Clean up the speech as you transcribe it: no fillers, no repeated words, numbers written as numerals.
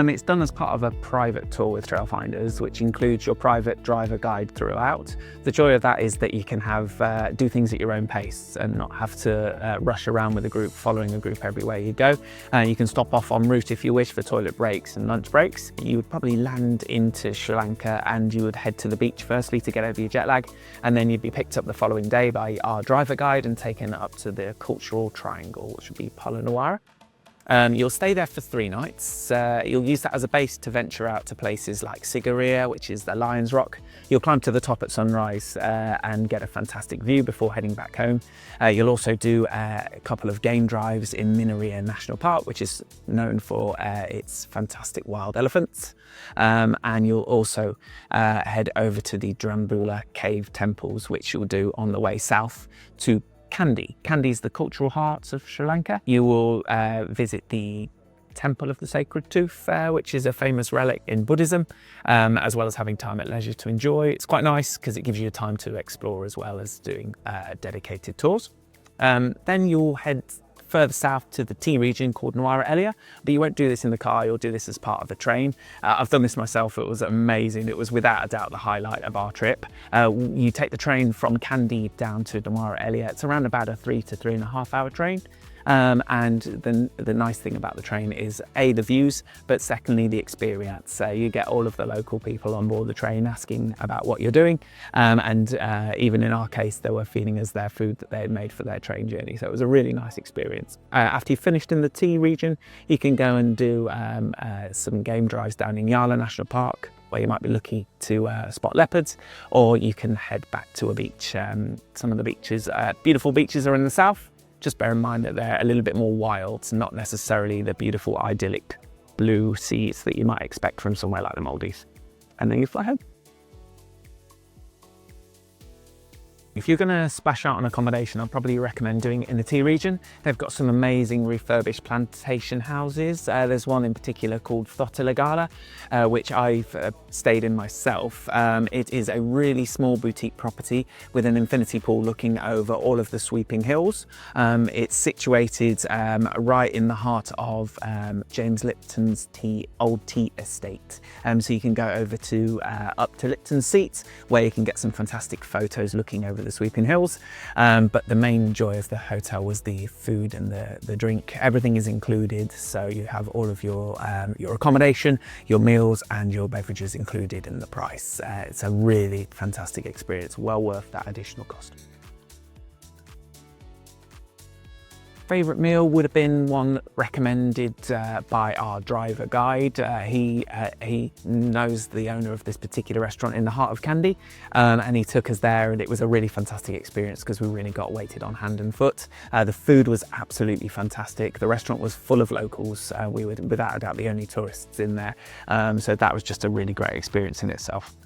It's done as part of a private tour with Trailfinders, which includes your private driver guide throughout. The joy of that is that you can do things at your own pace and not have to rush around with a group, following a group everywhere you go. You can stop off en route if you wish for toilet breaks and lunch breaks. You would probably land into Sri Lanka and you would head to the beach firstly to get over your jet lag, and then you'd be picked up the following day by our driver guide and taken up to the cultural triangle, which would be Polonnaruwa. You'll stay there for 3 nights. You'll use that as a base to venture out to places like Sigiriya, which is the Lion's Rock. You'll climb to the top at sunrise and get a fantastic view before heading back home. You'll also do a couple of game drives in Minaria National Park, which is known for its fantastic wild elephants. And you'll also head over to the Drambula cave temples, which you'll do on the way south to Kandy. Kandy is the cultural heart of Sri Lanka. You will visit the Temple of the Sacred Tooth, which is a famous relic in Buddhism, as well as having time at leisure to enjoy. It's quite nice because it gives you time to explore as well as doing dedicated tours. Then you'll head further south to the tea region called Nuwara Eliya, but you won't do this in the car, you'll do this as part of the train. I've done this myself, it was amazing. It was without a doubt the highlight of our trip. You take the train from Kandy down to Nuwara Eliya. It's around about a 3 to 3.5 hour train. And the nice thing about the train is A, the views, but secondly, the experience. You get all of the local people on board the train asking about what you're doing. And even in our case, they were feeding us their food that they had made for their train journey. So it was a really nice experience. After you've finished in the tea region, you can go and do some game drives down in Yala National Park, where you might be lucky to spot leopards, or you can head back to a beach. Some of the beaches, beautiful beaches are in the south. Just bear in mind that they're a little bit more wild, not necessarily the beautiful idyllic blue seas that you might expect from somewhere like the Maldives. And then you fly home. If you're going to splash out on accommodation, I'd probably recommend doing it in the tea region. They've got some amazing refurbished plantation houses. There's one in particular called Thotilagala, which I've stayed in myself. It is a really small boutique property with an infinity pool looking over all of the sweeping hills. It's situated right in the heart of James Lipton's old tea estate. So you can go over to up to Lipton's Seat, where you can get some fantastic photos looking over the sweeping hills, but the main joy of the hotel was the food and the drink. Everything is included, so you have all of your accommodation, your meals and your beverages included in the price. It's a really fantastic experience, well worth that additional cost. Favourite meal would have been one recommended by our driver guide. He knows the owner of this particular restaurant in the heart of Kandy, and he took us there, and it was a really fantastic experience because we really got waited on hand and foot. The food was absolutely fantastic. The restaurant was full of locals. We were without a doubt the only tourists in there, so that was just a really great experience in itself.